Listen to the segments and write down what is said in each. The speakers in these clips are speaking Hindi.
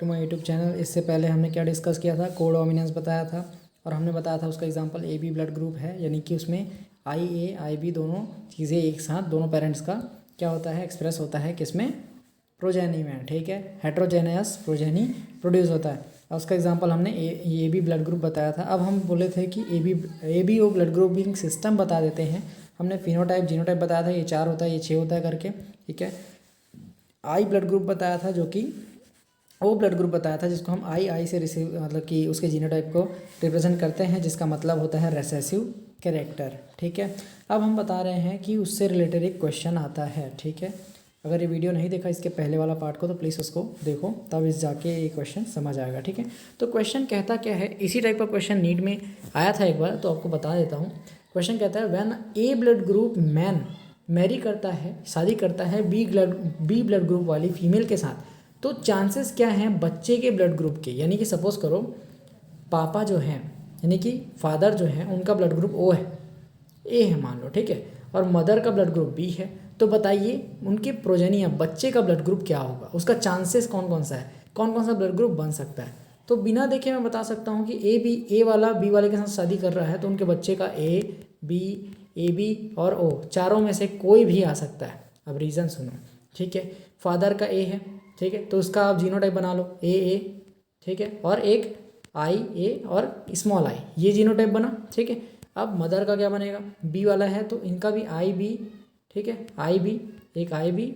To my YouTube channel. इससे पहले हमने क्या डिस्कस किया था, कोडोमिनेंस बताया था और हमने बताया था उसका example A B blood group है, यानी कि उसमें आई ए आई बी दोनों चीज़ें एक साथ दोनों पेरेंट्स का क्या होता है, एक्सप्रेस होता है किसमें, प्रोजेनी में। ठीक है, हेट्रोजेनियस प्रोजेनी प्रोड्यूस होता है। और उसका एग्जांपल हमने ए बी ब्लड ग्रुप बताया था। अब हम बोले थे कि A B O blood grouping system बता देते हैं। हमने फिनोटाइप जीनोटाइप बताया था, ये 4 होता है, ये 6 होता है करके। ठीक है, आई ब्लड ग्रुप बताया था जो कि ओ ब्लड ग्रुप बताया था, जिसको हम आई से रिसीव मतलब कि उसके जीनोटाइप को रिप्रेजेंट करते हैं, जिसका मतलब होता है रेसेसिव कैरेक्टर। ठीक है, अब हम बता रहे हैं कि उससे रिलेटेड एक क्वेश्चन आता है। ठीक है, अगर ये वीडियो नहीं देखा इसके पहले वाला पार्ट को तो प्लीज़ उसको देखो, तब इस जाके ये क्वेश्चन समझ आएगा। ठीक है, तो क्वेश्चन कहता क्या है, इसी टाइप का क्वेश्चन नीट में आया था एक बार, तो आपको बता देता हूँ। क्वेश्चन कहता है when A blood group man marry करता है, शादी करता है बी ब्लड ग्रुप वाली फीमेल के साथ, तो चांसेस क्या हैं बच्चे के ब्लड ग्रुप के, यानी कि सपोज करो पापा जो हैं यानी कि फादर जो हैं उनका ब्लड ग्रुप ओ है, ए है मान लो। ठीक है, और मदर का ब्लड ग्रुप बी है, तो बताइए उनके प्रोजेनी बच्चे का ब्लड ग्रुप क्या होगा, उसका चांसेस कौन कौन सा है, कौन कौन सा ब्लड ग्रुप बन सकता है। तो बिना देखे मैं बता सकता हूँ कि ए वाला बी वाले के साथ शादी कर रहा है, तो उनके बच्चे का ए बी और ओ चारों में से कोई भी आ सकता है। अब रीज़न सुनो। ठीक है, फादर का ए है, ठीक है, तो उसका आप जीनोटाइप बना लो ए। ठीक है, और एक आई ए और स्मॉल आई, ये जीनोटाइप बना। ठीक है, अब मदर का क्या बनेगा, बी वाला है तो इनका भी आई बी। ठीक है, आई बी, एक आई बी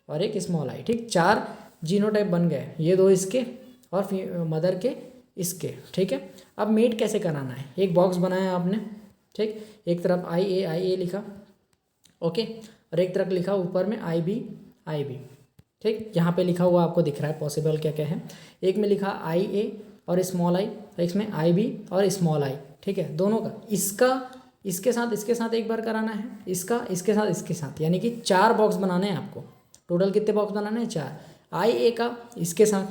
और एक स्मॉल आई। ठीक, 4 जीनोटाइप बन गए, ये 2 इसके और मदर के इसके। ठीक है, अब मेट कैसे कराना है, एक बॉक्स बनाया आपने। ठीक, एक तरफ आई ए लिखा, ओके, और एक तरफ लिखा ऊपर में आई बी। ठीक, यहाँ पे लिखा हुआ आपको दिख रहा है पॉसिबल क्या क्या है। एक में लिखा आई ए और स्मॉल आई, और इसमें आई बी और स्मॉल आई। ठीक है, दोनों का इसके साथ एक बार कराना है, इसके साथ, यानी कि 4 बॉक्स बनाने हैं आपको। टोटल कितने बॉक्स बनाने हैं, 4। आई ए का इसके साथ,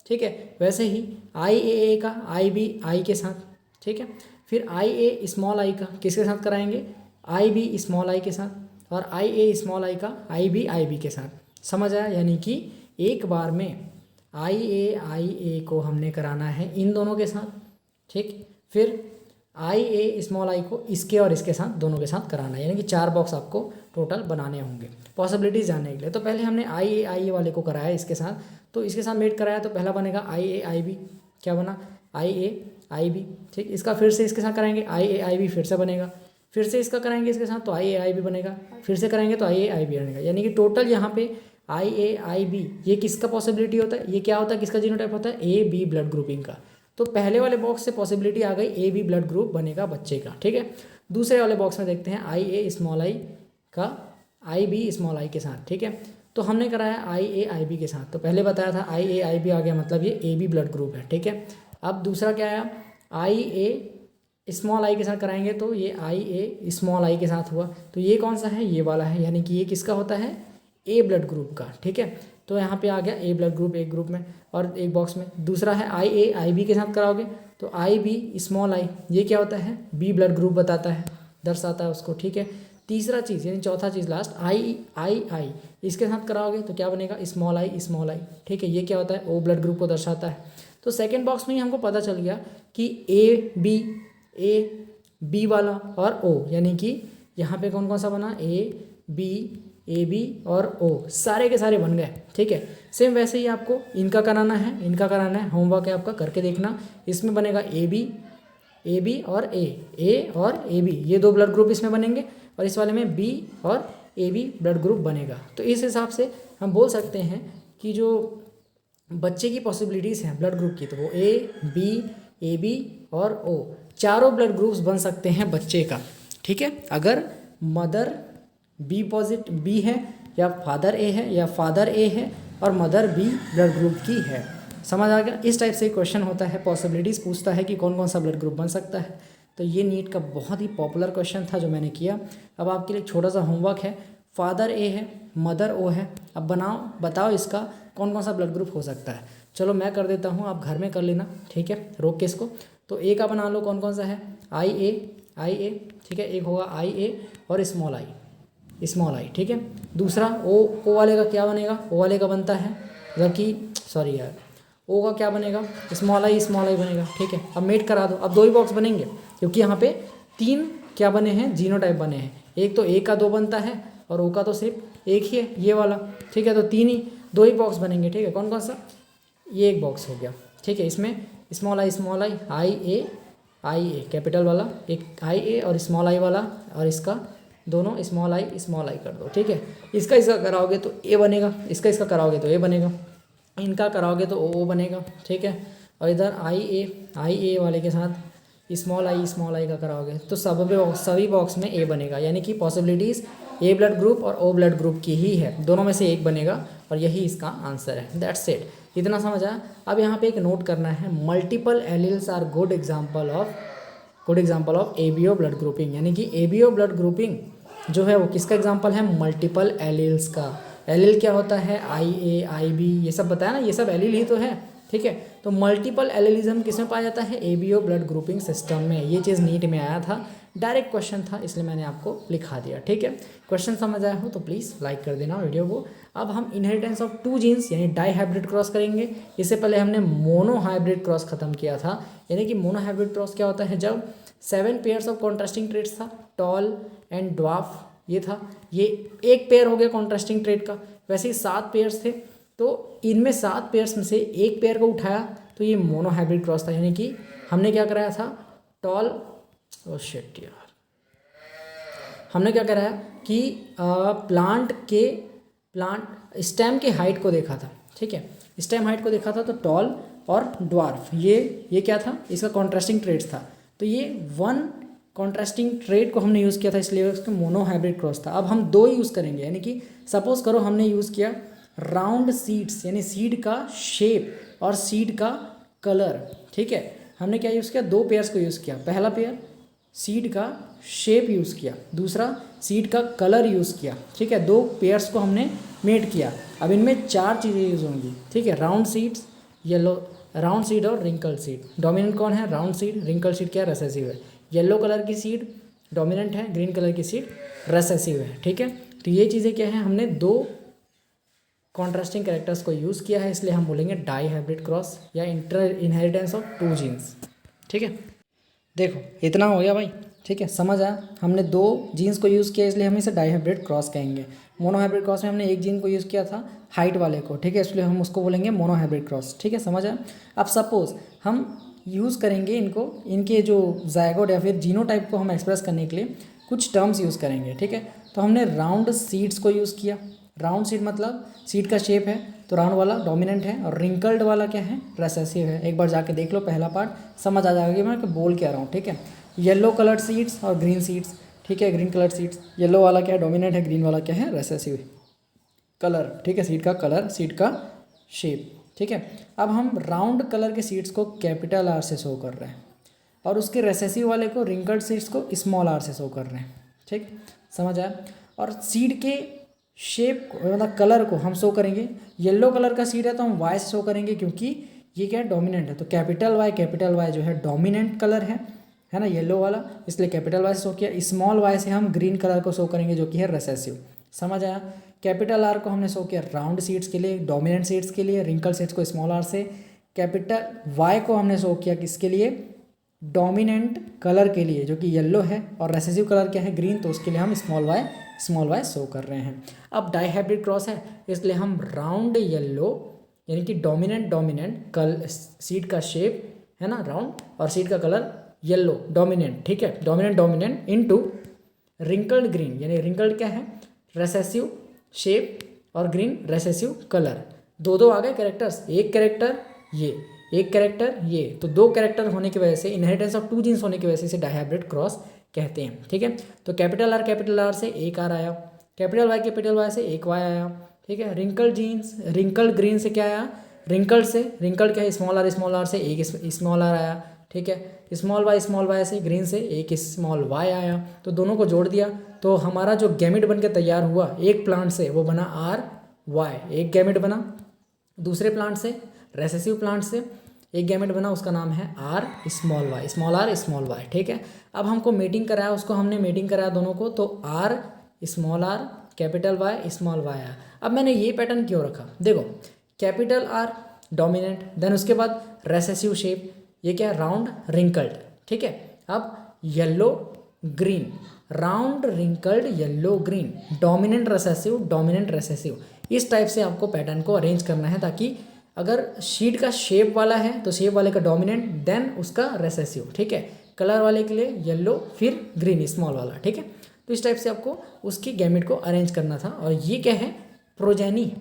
ठीक है, वैसे ही आई ए का आई बी आई के साथ। ठीक है, फिर आई ए स्मॉल आई का किसके साथ कराएंगे, आई बी स्मॉल आई के साथ, और आई ए स्मॉल आई का आई बी के साथ। समझ आया, यानी कि एक बार में आई ए को हमने कराना है इन दोनों के साथ। ठीक, फिर आई ए स्मॉल आई को इसके और इसके साथ दोनों के साथ कराना है, यानी कि 4 बॉक्स आपको टोटल बनाने होंगे पॉसिबिलिटीज़ जानने के लिए। तो पहले हमने आई ए वाले को कराया इसके साथ, तो इसके साथ मेट कराया, तो पहला बनेगा आई ए आई बी, क्या बना आई ए आई बी। ठीक, इसका फिर से इसके साथ कराएंगे आई ए आई बी, फिर से बनेगा, फिर से इसका कराएंगे इसके साथ तो आई ए आई बी बनेगा, फिर से करेंगे तो आई ए आई बी बनेगा, यानी कि टोटल यहाँ पे आई ए आई बी ये किसका पॉसिबिलिटी होता है, ये क्या होता है, किसका जीनोटाइप होता है, ए बी ब्लड ग्रुपिंग का। तो पहले वाले बॉक्स से पॉसिबिलिटी आ गई ए बी ब्लड ग्रुप बनेगा बच्चे का। ठीक है, दूसरे वाले बॉक्स में देखते हैं आई ए स्मॉल आई का आई बी स्मॉल आई के साथ। ठीक है, तो हमने कराया आई ए आई बी के साथ, तो पहले बताया था आई ए आई बी आ गया, मतलब ये ए बी ब्लड ग्रुप है। ठीक है, अब दूसरा क्या आया, आई ए स्मॉल आई के साथ कराएंगे, तो ये आई ए स्मॉल आई के साथ हुआ, तो ये कौन सा है, ये वाला है, यानी कि ये किसका होता है, ए ब्लड ग्रुप का। ठीक है, तो यहाँ पे आ गया ए ब्लड ग्रुप एक ग्रुप में और एक बॉक्स में। दूसरा है आई ए आई बी के साथ कराओगे, तो आई बी स्मॉल आई ये क्या होता है, बी ब्लड ग्रुप बताता है, दर्शाता है उसको। ठीक है, तीसरा चीज़ यानी चौथा चीज़ लास्ट आई इसके साथ कराओगे तो क्या बनेगा, स्मॉल आई। ठीक है, ये क्या होता है, ओ ब्लड ग्रुप को दर्शाता है। तो सेकेंड बॉक्स में ही हमको पता चल गया कि ए बी वाला और ओ, यानी कि यहाँ पे कौन कौन सा बना, ए बी और ओ सारे के सारे बन गए। ठीक है, सेम वैसे ही आपको इनका कराना है, होमवर्क है आपका, करके देखना। इसमें बनेगा ए बी और ए और ए बी, ये 2 ब्लड ग्रुप इसमें बनेंगे, और इस वाले में बी और ए बी ब्लड ग्रुप बनेगा। तो इस हिसाब से हम बोल सकते हैं कि जो बच्चे की पॉसिबिलिटीज़ हैं ब्लड ग्रुप की, तो वो ए बी और ओ चारों ब्लड ग्रुप्स बन सकते हैं बच्चे का। ठीक है, अगर मदर बी है, या फादर ए है, या फादर ए है और मदर बी ब्लड ग्रुप की है। समझ आ गया, इस टाइप से क्वेश्चन होता है, पॉसिबिलिटीज़ पूछता है कि कौन कौन सा ब्लड ग्रुप बन सकता है। तो ये नीट का बहुत ही पॉपुलर क्वेश्चन था जो मैंने किया। अब आपके लिए छोटा सा होमवर्क है, फादर ए है, मदर ओ है, अब बताओ इसका कौन कौन सा ब्लड ग्रुप हो सकता है। चलो मैं कर देता हूँ, आप घर में कर लेना। ठीक है, रोक के इसको। तो ए का बना लो, कौन कौन सा है, आई ए। ठीक है, एक होगा आई ए और स्मॉल आई। ठीक है, दूसरा ओ वाले का क्या बनेगा, ओ वाले का बनता है, मतलब कि सॉरी यार, ओ का क्या बनेगा, स्मॉल आई बनेगा। ठीक है, अब मेट करा दो, अब 2 ही बॉक्स बनेंगे क्योंकि यहाँ पे 3 क्या बने हैं, जीनोटाइप बने हैं। एक तो ए का 2 बनता है और ओ का तो सिर्फ एक ही है, ये वाला। ठीक है, तो 2 ही बॉक्स बनेंगे। ठीक है, कौन कौन सा, ये एक बॉक्स हो गया। ठीक है, इसमें स्मॉल आई ए कैपिटल वाला, एक आई ए और स्मॉल आई वाला, और इसका दोनों स्मॉल आई कर दो। ठीक है, इसका कराओगे तो ए बनेगा, इसका कराओगे तो ए बनेगा, इनका कराओगे तो ओ बनेगा। ठीक है, और इधर आई ए वाले के साथ स्मॉल आई का कराओगे तो सभी बॉक्स में ए बनेगा, यानी कि पॉसिबिलिटीज़ ए ब्लड ग्रुप और ओ ब्लड ग्रुप की ही है, दोनों में से एक बनेगा और यही इसका आंसर है। दैट्स इट, इतना समझ आया। अब यहाँ पे एक नोट करना है, multiple alleles are good example of ABO blood grouping, यानी कि एबीओ ब्लड ग्रुपिंग जो है वो किसका एग्जाम्पल है, मल्टीपल एलील्स का। एलील क्या होता है, आई ए आई बी, ये सब बताया ना, ये सब एलील ही तो है। ठीक है, तो मल्टीपल एलिलिज्म किस में पाया जाता है, एबीओ ब्लड ग्रुपिंग सिस्टम में। ये चीज़ नीट में आया था, डायरेक्ट क्वेश्चन था, इसलिए मैंने आपको लिखा दिया। ठीक है, क्वेश्चन समझ आया हो तो प्लीज़ लाइक कर देना वीडियो को। अब हम इनहेरिटेंस ऑफ 2 जीन्स यानी डाई हाइब्रिड क्रॉस करेंगे। इससे पहले हमने मोनो हाइब्रिड क्रॉस खत्म किया था, यानी कि मोनो हाइब्रिड क्रॉस क्या होता है, जब 7 पेयर्स ऑफ कॉन्ट्रास्टिंग ट्रेड्स था, टॉल एंड ड्वार्फ ये था, ये एक पेयर हो गया कॉन्ट्रास्टिंग ट्रेड का। वैसे ही 7 पेयर्स थे, तो इनमें 7 पेयर्स में से एक पेयर को उठाया तो ये मोनो हाइब्रिड क्रॉस था, यानी कि हमने क्या कराया था, टॉल शिट यार, हमने क्या कराया कि प्लांट स्टेम के हाइट को देखा था। ठीक है, स्टेम हाइट को देखा था, तो टॉल और ड्वार्फ ये क्या था, इसका कॉन्ट्रास्टिंग ट्रेड्स था। तो ये 1 कॉन्ट्रास्टिंग ट्रेड को हमने यूज़ किया था, इसलिए उसका मोनो हाइब्रिड क्रॉस था। अब हम 2 यूज़ करेंगे, यानी कि सपोज करो हमने यूज़ किया राउंड सीड्स, यानी सीड का शेप और सीड का कलर। ठीक है, हमने क्या यूज़ किया, 2 पेयर्स को यूज़ किया। पहला पेयर सीड का शेप यूज़ किया, दूसरा सीड का कलर यूज़ किया। ठीक है, 2 पेयर्स को हमने मेट किया। अब इनमें 4 चीज़ें यूज़ होंगी। ठीक है, राउंड सीड्स, राउंड सीड और रिंकल सीड। डोमिनेंट कौन है, राउंड सीड, रिंकल सीड क्या है, रिसेसिव है। येलो कलर की सीड डोमिनेंट है, ग्रीन कलर की सीड रिसेसिव है। ठीक है, तो ये चीज़ें क्या है, हमने 2 कॉन्ट्रास्टिंग कैरेक्टर्स को यूज़ किया है, इसलिए हम बोलेंगे डाई हाइब्रिड क्रॉस या इनहेरिटेंस ऑफ 2 जीन्स। ठीक है, देखो इतना हो गया भाई। ठीक है, समझ आया, हमने 2 जीन्स को यूज़ किया, इसलिए हम इसे डाई हाइब्रिड क्रॉस कहेंगे। मोनो हाइब्रिड क्रॉस में हमने एक जीन को यूज़ किया था, हाइट वाले को। ठीक है, इसलिए हम उसको बोलेंगे मोनो हाइब्रिड क्रॉस। ठीक है, समझ आया। अब सपोज हम यूज़ करेंगे इनके जो जायगोट या फिर जीनोटाइप को हम एक्सप्रेस करने के लिए कुछ टर्म्स यूज़ करेंगे। ठीक है, तो हमने राउंड सीड्स को यूज़ किया। राउंड सीड मतलब सीड का शेप है तो राउंड वाला डोमिनेंट है, और रिंकल्ड वाला क्या है, रिसेसिव है। एक बार जाके देख लो, पहला पार्ट समझ आ जाएगा कि मैं बोल क्या रहा हूँ। ठीक है, येलो कलर्ड सीड्स और ग्रीन सीड्स। ठीक है, ग्रीन कलर्ड सीड्स, येलो वाला क्या है, डोमिनेंट है, ग्रीन वाला क्या है, रिसेसिव कलर। ठीक है, सीड का कलर, सीड का शेप। ठीक है, अब हम राउंड कलर के सीड्स को कैपिटल आर से शो कर रहे हैं और उसके रेसेसिव वाले को, रिंकल्ड सीड्स को, स्मॉल आर से शो कर रहे हैं। ठीक, समझ आया। और सीड के शेप को मतलब कलर को हम शो करेंगे, येलो कलर का सीड है तो हम वाई से शो करेंगे, क्योंकि ये क्या है, डोमिनेंट है। तो कैपिटल वाई जो है डोमिनेंट कलर है ना, येलो वाला, इसलिए कैपिटल वाई से शो किया। स्मॉल वाई से हम ग्रीन कलर को शो करेंगे जो कि है रिसेसिव। समझ आया। कैपिटल आर को हमने शो किया राउंड सीड्स के लिए, डोमिनेंट सीड्स के लिए, रिंकल सीड्स को स्मॉल आर से। कैपिटल वाई को हमने शो किया किसके लिए, डोमिनेंट कलर के लिए जो कि येलो है, और रेसेसिव कलर क्या है, ग्रीन, तो उसके लिए हम स्मॉल वाई शो कर रहे हैं। अब डाई हाइब्रिड क्रॉस है, इसलिए हम राउंड येलो यानी कि डोमिनेंट सीड का शेप है ना राउंड, और सीड का कलर येलो डोमिनेंट। ठीक है, डोमिनेंट इनटू रिंकल्ड ग्रीन, यानी रिंकल्ड क्या है, रेसेसिव शेप और ग्रीन रेसेसिव कलर। 2 आ गए कैरेक्टर्स, एक कैरेक्टर ये, एक कैरेक्टर ये, तो 2 कैरेक्टर होने की वजह से, इनहेरिटेंस ऑफ 2 जीन्स होने की वजह से इसे डाई हाइब्रिड क्रॉस कहते हैं। ठीक है, तो कैपिटल आर से एक आर आया, कैपिटल वाई से एक वाई आया। ठीक है, रिंकल्ड ग्रीन से क्या आया, रिंकल्ड क्या है, स्मॉल आर से एक स्मॉल आर आया। ठीक है, स्मॉल वाई से ग्रीन से एक स्मॉल वाई आया, तो दोनों को जोड़ दिया तो हमारा जो गैमेट बन के तैयार हुआ एक प्लांट से वो बना आर वाई, एक गैमेट बना। दूसरे प्लांट से, रेसेसिव प्लांट से एक गैमेट बना, उसका नाम है आर स्मॉल वाई। ठीक है, अब हमको मेटिंग कराया, उसको हमने मेटिंग कराया दोनों को, तो R small capital Y small Y आया। अब मैंने ये पैटर्न क्यों रखा, देखो कैपिटल आर डोमिनेंट। देन उसके बाद रेसेसिव शेप, ये क्या है, राउंड रिंकल्ड, ठीक है। अब yellow green, round wrinkled yellow green, dominant recessive, इस टाइप से आपको पैटर्न को अरेंज करना है, ताकि अगर शीट का शेप वाला है तो शेप वाले का डोमिनेंट, देन उसका रेसेसिव, ठीक है। कलर वाले के लिए येलो, फिर ग्रीन स्मॉल वाला, ठीक है। तो इस टाइप से आपको उसकी गैमेट को अरेंज करना था। और ये क्या है, प्रोजेनी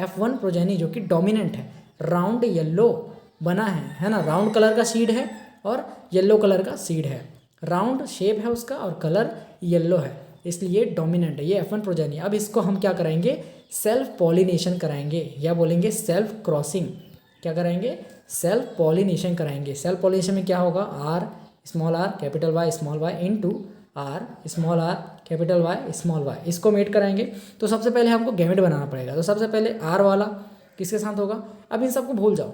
F1 प्रोजेनी, जो कि डोमिनेंट है, राउंड येलो बना है ना, राउंड कलर का सीड है और येलो कलर का सीड है, राउंड शेप है उसका और कलर येलो है, इसलिए डोमिनेंट है, ये F1 प्रोजेनी। अब इसको हम क्या कराएंगे, सेल्फ पॉलिनेशन कराएंगे, या बोलेंगे सेल्फ क्रॉसिंग। क्या कराएंगे, सेल्फ पॉलिनेशन कराएंगे। सेल्फ पॉलिनेशन में क्या होगा, R small r capital Y small y into R small r capital Y small y, इसको मेट कराएंगे। तो सबसे पहले हमको गैमेट बनाना पड़ेगा। तो सबसे पहले R वाला किसके साथ होगा, अब इन सबको भूल जाओ,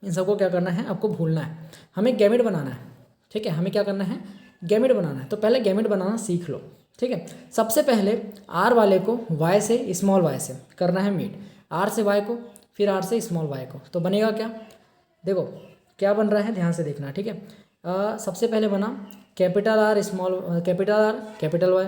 इन सबको क्या करना है, आपको भूलना है, हमें गैमेट बनाना है, ठीक है। हमें क्या करना है, गैमेट बनाना है। तो पहले गैमेट बनाना सीख लो, ठीक है। सबसे पहले R वाले को Y से स्मॉल y से करना है मीट, R से Y को, फिर R से स्मॉल y को, तो बनेगा क्या, देखो क्या बन रहा है, ध्यान से देखना, ठीक है। सबसे पहले बना capital R small capital Y,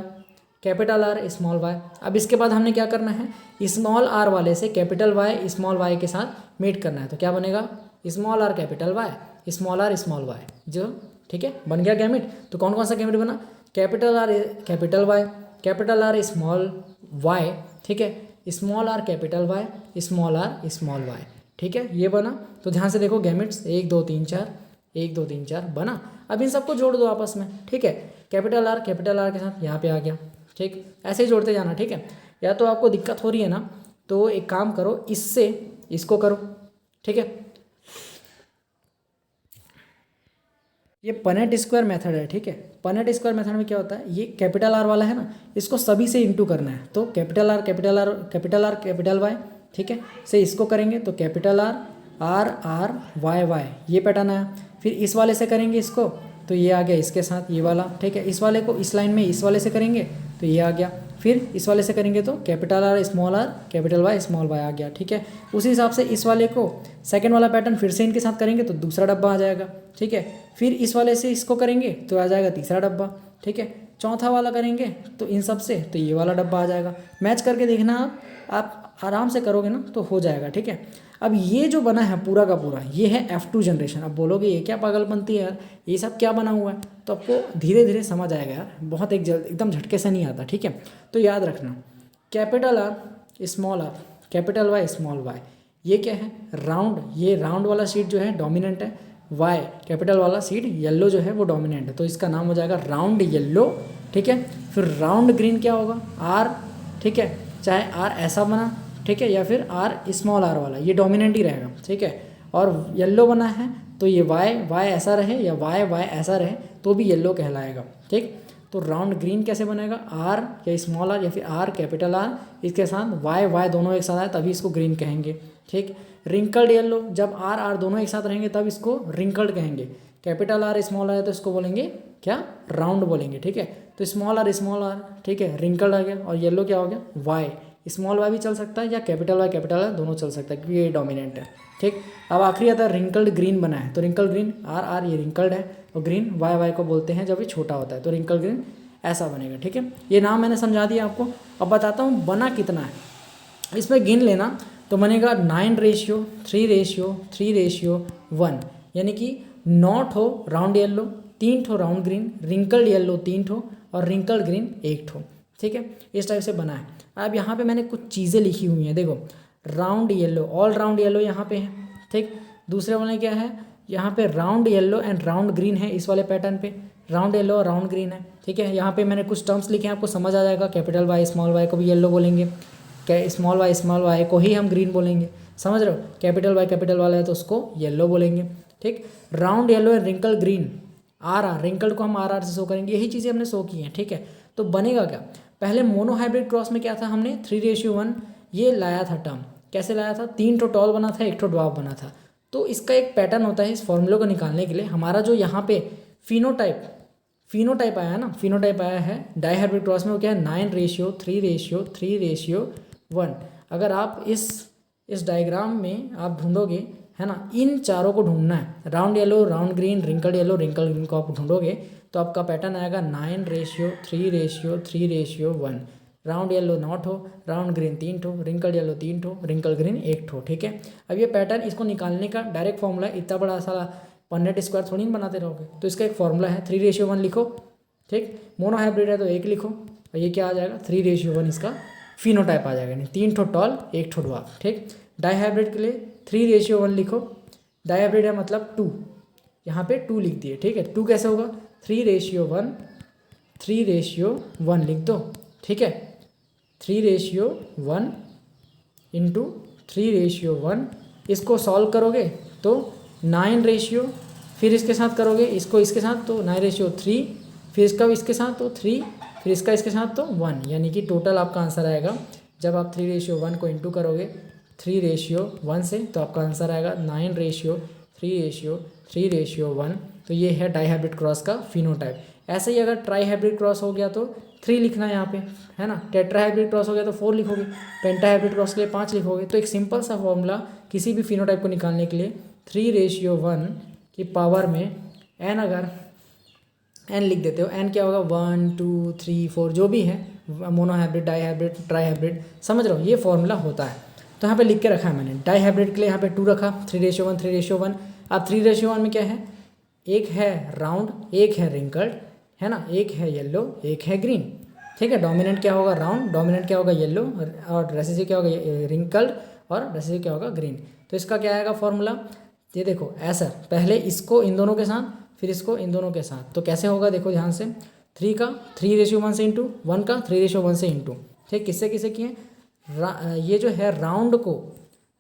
capital R small y। अब इसके बाद हमने क्या करना है, स्मॉल r वाले से कैपिटल Y स्मॉल y के साथ मेट करना है। तो क्या बनेगा, small r capital Y small r small y, जो ठीक है बन गया गैमेट। तो कौन कौन सा गैमेट बना, capital R capital Y, capital R small y, ठीक है, small r capital Y small r small y, ठीक है, ये बना। तो ध्यान से देखो गैमेट्स 1 2 3 4, 1 2 3 4 बना। अब इन सबको जोड़ दो आपस में, ठीक है। कैपिटल R के साथ यहाँ पे आ गया, ठीक, ऐसे ही जोड़ते जाना, ठीक है। या तो आपको दिक्कत हो रही है ना, तो एक काम करो, इससे इसको करो, ठीक है। ये पनेट स्क्वायर मेथड है, ठीक है। पनेट स्क्वायर मेथड में क्या होता है, ये कैपिटल R वाला है ना, इसको सभी से इंटू करना है। तो कैपिटल R कैपिटल Y, ठीक है, से इसको करेंगे तो कैपिटल R Y, ये पैटर्न आया। फिर इस वाले से करेंगे इसको, तो ये आ गया इसके साथ ये वाला, ठीक है। इस वाले को इस लाइन में इस वाले से करेंगे तो ये आ गया। फिर इस वाले से करेंगे तो capital R capital Y small y आ गया, ठीक है। उसी हिसाब से इस वाले को सेकंड वाला पैटर्न फिर से इनके साथ करेंगे तो दूसरा डब्बा आ जाएगा, ठीक है। फिर इस वाले से इसको करेंगे तो आ जाएगा तीसरा डब्बा, ठीक है। चौथा वाला करेंगे तो इन सब से तो ये वाला डब्बा आ जाएगा। मैच करके देखना, आप आराम से करोगे ना तो हो जाएगा, ठीक है। अब ये जो बना है पूरा का पूरा, ये है F2 जनरेशन। अब बोलोगे ये क्या पागलपंती है यार, ये सब क्या बना हुआ है, तो आपको धीरे धीरे समझ आएगा यार, बहुत एकदम झटके से नहीं आता, ठीक है। तो याद रखना, capital R small r capital Y small y, ये क्या है, राउंड, ये राउंड वाला सीड जो है डोमिनेंट है, Y कैपिटल वाला सीड येलो जो है वो डोमिनेंट है, तो इसका नाम हो जाएगा राउंड येलो, ठीक है। फिर राउंड ग्रीन क्या होगा, R, ठीक है, चाहे R ऐसा बना, ठीक है, या फिर R स्मॉल r वाला, ये डोमिनेंट ही रहेगा, ठीक है। और येलो बना है तो ये Y ऐसा रहे या Y ऐसा रहे तो भी येलो कहलाएगा, ठीक। तो राउंड ग्रीन कैसे बनेगा, R या स्मॉल r या फिर R कैपिटल R, इसके साथ Y दोनों एक साथ आए तभी इसको ग्रीन कहेंगे, ठीक। रिंकल्ड येलो, जब R दोनों एक साथ रहेंगे तब इसको रिंकल्ड कहेंगे। कैपिटल R स्मॉल r तो इसको बोलेंगे क्या, राउंड बोलेंगे, ठीक है। तो स्मॉल r, ठीक है, रिंकल्ड आ गया। और येलो क्या हो गया, Y, स्मॉल y भी चल सकता है या कैपिटल Y दोनों चल सकता है क्योंकि ये डोमिनेंट है, ठीक। अब आखिरी आता है रिंकल्ड ग्रीन बना है, तो रिंकल्ड ग्रीन R ये रिंकल्ड है और ग्रीन Y को बोलते हैं जब ये छोटा होता है, तो रिंकल्ड ग्रीन ऐसा बनेगा, ठीक है। ये नाम मैंने समझा दिया आपको। अब बताता हूँ बना कितना है, इसमें गिन लेना तो बनेगा 9:3:3:1, यानी कि 9 ठो राउंड येलो, 3 ठो राउंड ग्रीन, रिंकल्ड येलो 3 ठो और रिंकल्ड ग्रीन 1 ठो, ठीक है। इस टाइप से बना है। अब यहाँ पे मैंने कुछ चीज़ें लिखी हुई हैं, देखो round yellow, all round yellow यहाँ पे है, ठीक। दूसरे वाले क्या है, यहाँ पे round yellow and round green है, इस वाले पैटर्न पे राउंड येलो और राउंड ग्रीन है, ठीक है। यहाँ पे मैंने कुछ टर्म्स लिखे हैं, आपको समझ आ जाएगा। कैपिटल Y स्मॉल y को भी येलो बोलेंगे, स्मॉल y को ही हम ग्रीन बोलेंगे, समझ रहे हो। कैपिटल Y कैपिटल वाला है तो उसको येलो बोलेंगे, ठीक। Round yellow and wrinkle green, R wrinkle को हम R से शो करेंगे। यही चीज़ें हमने शो की हैं, ठीक है। तो बनेगा क्या, पहले मोनो हाइब्रिड क्रॉस में क्या था, हमने 3:1 ये लाया था टर्म। कैसे लाया था, 3 ठो टॉल बना था, 1 ठो ड्वार्फ बना था। तो इसका एक पैटर्न होता है, इस फॉर्मूले को निकालने के लिए हमारा जो यहाँ पे फिनोटाइप आया है ना, फिनोटाइप आया है डाई हाइब्रिड क्रॉस में, वो क्या है 9:3:3:1। अगर आप इस डायग्राम में आप ढूंढोगे, है ना, इन चारों को ढूंढना है, round yellow, round green, wrinkled yellow, wrinkled green को आप ढूंढोगे तो आपका पैटर्न आएगा 9:3:3:1, राउंड येलो 9 ठो, राउंड ग्रीन 3 ठो, रिंकल्ड येलो 3 ठो, रिंकल्ड ग्रीन 1 ठो, ठीक है। अब ये पैटर्न, इसको निकालने का डायरेक्ट फॉर्मूला, इतना बड़ा सा पन्नेट स्क्वायर थोड़ी ना बनाते रहोगे, तो इसका एक फॉर्मूला है 3:1 लिखो, ठीक। मोनो हाइब्रिड है तो 1 लिखो, और ये क्या आ जाएगा 3:1 इसका फिनोटाइप आ जाएगा, यानी 3 ठो टॉल 1 ठो ड्वार्फ, ठीक। डाई हाइब्रिड के लिए 3:1 लिखो, डाई हाइब्रिड है मतलब 2, यहाँ पे 2 लिख दिए, ठीक है। 2 कैसे होगा 3:1 लिख दो, ठीक है। 3:1 इंटू 3:1, इसको सॉल्व करोगे तो 9 फिर इसके साथ करोगे, इसको इसके साथ तो 9:3, फिर इसका इसके साथ तो 3, फिर इसका इसके साथ तो 1, यानी कि टोटल आपका आंसर आएगा, जब आप 3:1 को इंटू करोगे 3:1 से, तो आपका आंसर आएगा 9:3:3:1। तो ये है डाई हाइब्रिड क्रॉस का फिनोटाइप। ऐसे ही अगर ट्राई हाइब्रिड क्रॉस हो गया तो 3 लिखना है यहाँ पे, है ना। टेट्रा हाइब्रिड क्रॉस हो गया तो 4 लिखोगे, पेंटा हाइब्रिड क्रॉस के लिए 5 लिखोगे। तो एक सिंपल सा फॉर्मूला किसी भी फिनोटाइप को निकालने के लिए 3:1 की पावर में n, अगर n लिख देते हो, n क्या होगा 1 2 3 4 जो भी है, monohybrid, dihybrid, trihybrid, समझ रहे हो, ये फॉर्मूला होता है। तो यहाँ पे लिख के रखा है मैंने, डाई हाइब्रिड के लिए यहाँ पे 2 रखा, 3:1। अब 3:1 में क्या है, एक है राउंड, एक है रिंकल्ड, है ना, एक है येलो, एक है ग्रीन, ठीक है। डोमिनेंट क्या होगा राउंड, डोमिनेंट क्या होगा येलो, और रेसेसिव क्या होगा रिंकल्ड, और रेसेसिव क्या होगा ग्रीन। तो इसका क्या आएगा फॉर्मूला, ये देखो ऐसा, पहले इसको इन दोनों के साथ, फिर इसको इन दोनों के साथ। तो कैसे होगा देखो ध्यान से, 3 का 3:1 से इंटू, 1 का 3:1 से इंटू, ठीक। किससे किसे किए, ये जो है राउंड को,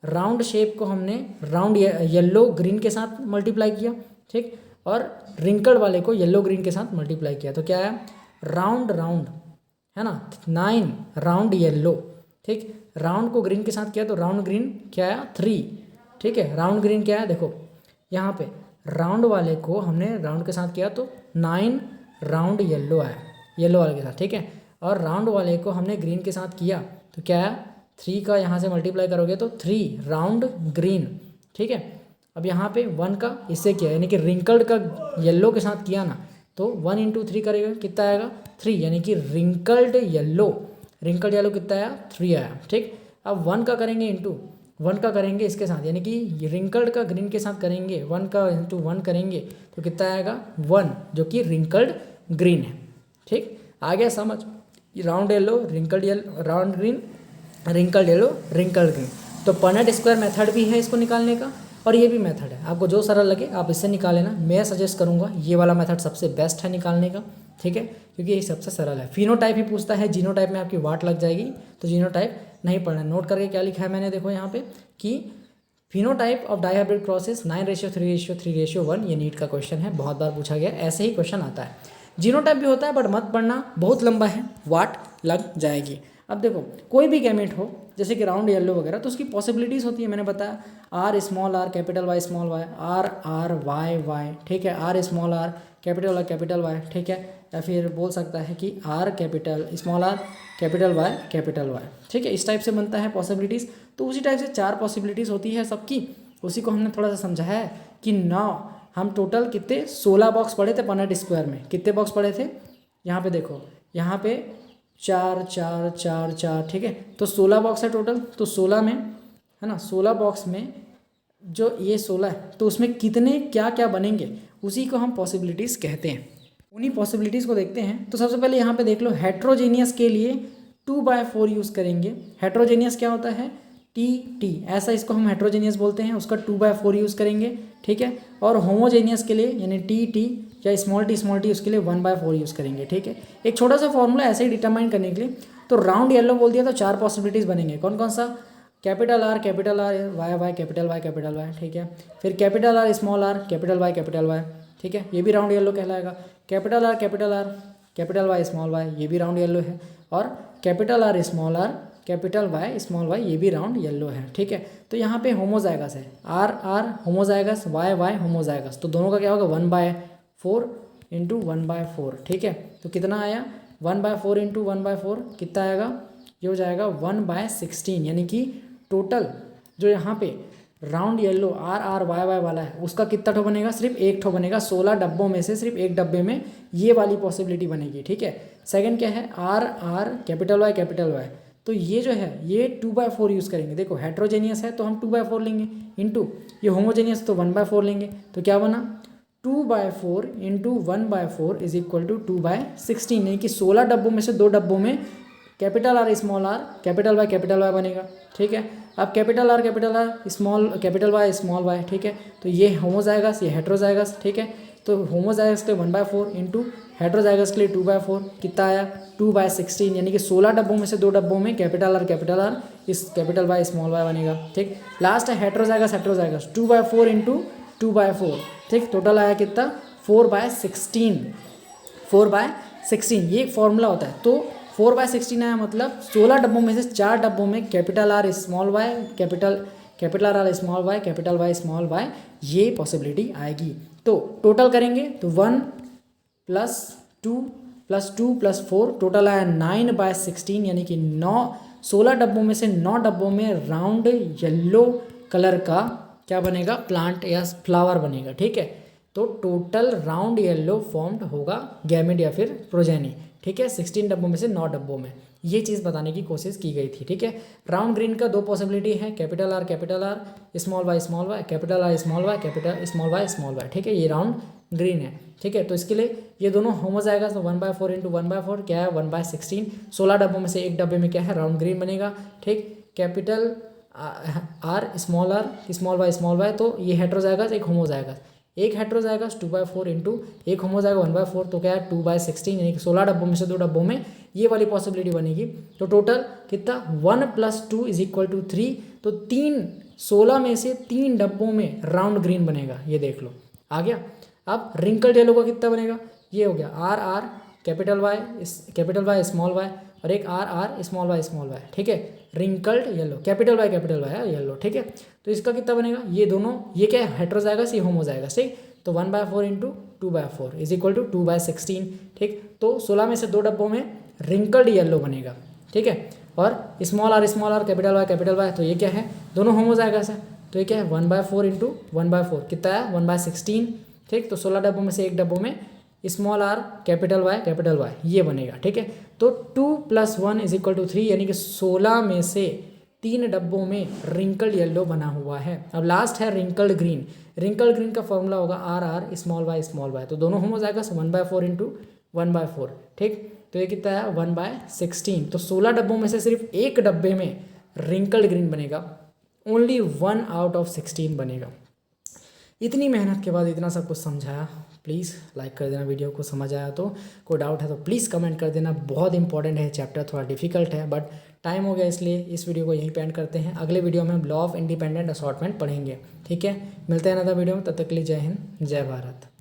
राउंड शेप को हमने राउंड येलो ग्रीन के साथ मल्टीप्लाई किया, ठीक, और रिंकल्ड वाले को येलो ग्रीन के साथ मल्टीप्लाई किया। तो क्या है राउंड राउंड, है ना, 9 राउंड येलो, ठीक। राउंड को ग्रीन के साथ किया तो राउंड ग्रीन क्या आया 3, ठीक है। राउंड ग्रीन क्या है देखो यहाँ पे, राउंड वाले को हमने राउंड के साथ किया तो 9 राउंड येलो आया, येलो वाले के साथ, ठीक है। और राउंड वाले को हमने ग्रीन के साथ किया तो क्या आया 3 का यहाँ से मल्टीप्लाई करोगे तो 3 राउंड ग्रीन, ठीक है। अब यहाँ पे 1 का इससे किया, यानी कि रिंकल्ड का येलो के साथ किया ना, तो 1 इंटू 3 करेगा कितना आएगा 3, यानी कि रिंकल्ड येलो कितना आया 3 आया, ठीक। अब 1 का करेंगे इंटू 1 का करेंगे इसके साथ, यानी कि रिंकल्ड का ग्रीन के साथ करेंगे, 1 का इंटू 1 करेंगे तो कितना आएगा 1, जो कि रिंकल्ड ग्रीन है, ठीक। आ गया समझ, round yellow, wrinkled yellow, round green, wrinkled yellow, wrinkled green. तो पनेट स्क्वायर मेथड भी है इसको निकालने का, और ये भी मेथड है, आपको जो सरल लगे आप इससे निकाल लेना। मैं सजेस्ट करूँगा ये वाला मेथड सबसे बेस्ट है निकालने का, ठीक है, क्योंकि ये सबसे सरल है। फिनोटाइप ही पूछता है, जीनोटाइप में आपकी वाट लग जाएगी, तो जीनोटाइप नहीं पढ़ना। नोट करके क्या लिखा है मैंने, देखो यहाँ पे कि phenotype of dihybrid crosses 9:3:3:1, ये नीट का क्वेश्चन है, बहुत बार पूछा गया, ऐसे ही क्वेश्चन आता है। जीनोटाइप भी होता है बट मत पढ़ना, बहुत लंबा है, वाट लग जाएगी। अब देखो कोई भी गैमेट हो, जैसे कि राउंड येलो वगैरह, तो उसकी पॉसिबिलिटीज़ होती है, मैंने बताया R small r capital Y small y, R Y, ठीक है, R small r capital Y, ठीक है, या फिर बोल सकता है कि R capital small r capital Y, ठीक है, इस टाइप से बनता है पॉसिबिलिटीज़। तो उसी टाइप से 4 पॉसिबिलिटीज़ होती है सबकी, उसी को हमने थोड़ा सा समझाया है कि 9 हम टोटल कितने 16 बॉक्स पढ़े थे पनेट स्क्वायर में, कितने बॉक्स पढ़े थे, यहाँ पे देखो, यहाँ पे 4 4 4 4, ठीक है, तो 16 बॉक्स है टोटल। तो 16 में, है ना, 16 बॉक्स में जो ये 16 है, तो उसमें कितने क्या क्या बनेंगे, उसी को हम पॉसिबिलिटीज़ कहते हैं। उन्हीं पॉसिबिलिटीज़ को देखते हैं। तो सबसे पहले यहाँ पे देख लो, हेट्रोजेनियस के लिए 2/4 यूज़ करेंगे। हेट्रोजेनियस क्या होता है, टी, ऐसा इसको हम हेट्रोजेनियस बोलते हैं, उसका 2/4 यूज़ करेंगे, ठीक है। और होमोजेनियस के लिए यानी टी या स्मॉल टी उसके लिए 1/4 यूज़ करेंगे, ठीक है। एक छोटा सा फॉर्मूला ऐसे ही डिटरमाइन करने के लिए, तो राउंड येलो बोल दिया तो 4 पॉसिबिलिटीज़ बनेंगे, कौन कौन सा, capital R Y capital Y, ठीक है। फिर capital R small r capital Y, ठीक है, ये भी राउंड येलो कहलाएगा। Capital R capital Y small y, ये भी राउंड येलो है। और capital R small r capital Y small y, ये भी राउंड येलो है, ठीक है। तो यहाँ पे होमोजाइगस है, R होमोजाइगस, Y होमोजाइगस, तो दोनों का क्या होगा 1/4 इंटू 1/4, ठीक है। तो कितना आया 1/4 इंटू 1/4 कितना आएगा, ये हो जाएगा 1/16, यानी कि टोटल जो यहाँ पे round yellow R R Y Y वाला है उसका कितना ठो बनेगा, सिर्फ एक ठो बनेगा। 16 डब्बों में से सिर्फ एक डब्बे में ये वाली पॉसिबिलिटी बनेगी, ठीक है। सेकंड क्या है, आर आर कैपिटल वाई, तो ये जो है ये 2/4 यूज़ करेंगे। देखो हेट्रोजेनियस है तो हम 2/4 लेंगे, इंटू ये होमोजेनियस तो 1/4 लेंगे। तो क्या बना 2/4 इंटू 1/4 इज इक्वल टू 2/16, नहीं कि 16 डब्बों में से 2 डब्बों में कैपिटल आर कैपिटल वाई बनेगा, ठीक है। अब capital R capital Y small Y, ठीक है। तो ये होमोजाइगस ये हेट्रोजाइगस, ठीक है। तो होमोजाइगस के लिए 1/4 इंटू हेट्रोजाइगस के लिए 2/4 कितना आया 2/16, यानी कि 16 डब्बों में से 2 डब्बों में कैपिटल आर इस कैपिटल वाई स्मॉल वाई बनेगा, ठीक। लास्ट है हेट्रोजाइगस 2/4 इंटू 2/4, ठीक। टोटल आया कितना 4/16, ये एक फॉर्मूला होता है। तो 4/16 आया मतलब 16 डब्बों में से 4 डब्बों में capital R small Y capital R small Y capital Y small Y ये पॉसिबिलिटी आएगी। तो टोटल करेंगे तो 1 + 2 + 2 + 4 टोटल आया 9/16, यानी कि 16 डब्बों में से 9 डब्बों में राउंड येलो कलर का क्या बनेगा, प्लांट या फ्लावर बनेगा, ठीक है। तो टोटल राउंड येलो फॉर्म्ड होगा गैमेट या फिर प्रोजेनी, ठीक है। 16 डब्बों में से 9 डब्बों में ये चीज़ बताने की कोशिश की गई थी, ठीक है। राउंड ग्रीन का 2 पॉसिबिलिटी है, capital R small Y capital R small Y, ठीक है। ये राउंड ग्रीन है, ठीक है। तो इसके लिए ये दोनों होमोजाइगस तो 1/4 इंटू 1/4 क्या है 1/16। 16 डब्बों में से एक डब्बे में क्या है राउंड ग्रीन बनेगा, ठीक। कैपिटल आर स्मॉल वाई, तो ये हेट्रोजाइगस एक होमोजाइगस, एक हेट्रोजाइगस 2/4 इंटू एक होमोजाइगस 1/4, तो क्या है 2/16, यानी कि 16 डब्बों में से 2 डब्बों में ये वाली पॉसिबिलिटी बनेगी। तो टोटल कितना 1 + 2 = 3, तो 16 में से 3 डब्बों में राउंड ग्रीन बनेगा, ये देख लो आ गया। अब रिंकल्ड येलो का कितना बनेगा, ये हो गया R capital Y small Y और एक आर स्मॉल वाई, ठीक है। Wrinkled yellow capital Y yellow, ठीक है। तो इसका कितना बनेगा, ये दोनों ये क्या है हेट्रोजाइगस ये होमोजाइगस, ठीक। तो 1/4 इंटू 2/4 = 2/16, ठीक। तो 16 में से 2 डब्बों में रिंकल्ड येलो बनेगा, ठीक है। और स्मॉल आर कैपिटल वाई, तो ये क्या है दोनों होमोजाइगस है, तो ये क्या है 1/4 इंटू 1/4 कितना है 1/16, ठीक। तो 16 डब्बों में से एक डब्बों में स्मॉल आर कैपिटल वाई ये बनेगा, ठीक है। तो 2 + 1 = 3, यानी कि 16 में से 3 डब्बों में रिंकल्ड येलो बना हुआ है। अब लास्ट है रिंकल्ड ग्रीन का फॉर्मूला होगा आर स्मॉल वाई, तो दोनों होमोजाइगस 1/4 इंटू 1/4, ठीक। तो ये कितना है 1/16, तो 16 डब्बों में से सिर्फ एक डब्बे में रिंकल्ड ग्रीन बनेगा, ओनली 1 आउट ऑफ 16 बनेगा। इतनी मेहनत के बाद इतना सब कुछ समझाया, प्लीज़ लाइक कर देना वीडियो को, समझ आया तो। कोई डाउट है तो प्लीज़ कमेंट कर देना, बहुत इंपॉर्टेंट है चैप्टर, थोड़ा डिफिकल्ट है बट टाइम हो गया इसलिए इस वीडियो को यहीं पे एंड करते हैं। अगले वीडियो में हम लॉ ऑफ इंडिपेंडेंट असॉर्टमेंट पढ़ेंगे, ठीक है। मिलते हैं अनदर वीडियो में, तब तक के लिए जय हिंद जय भारत।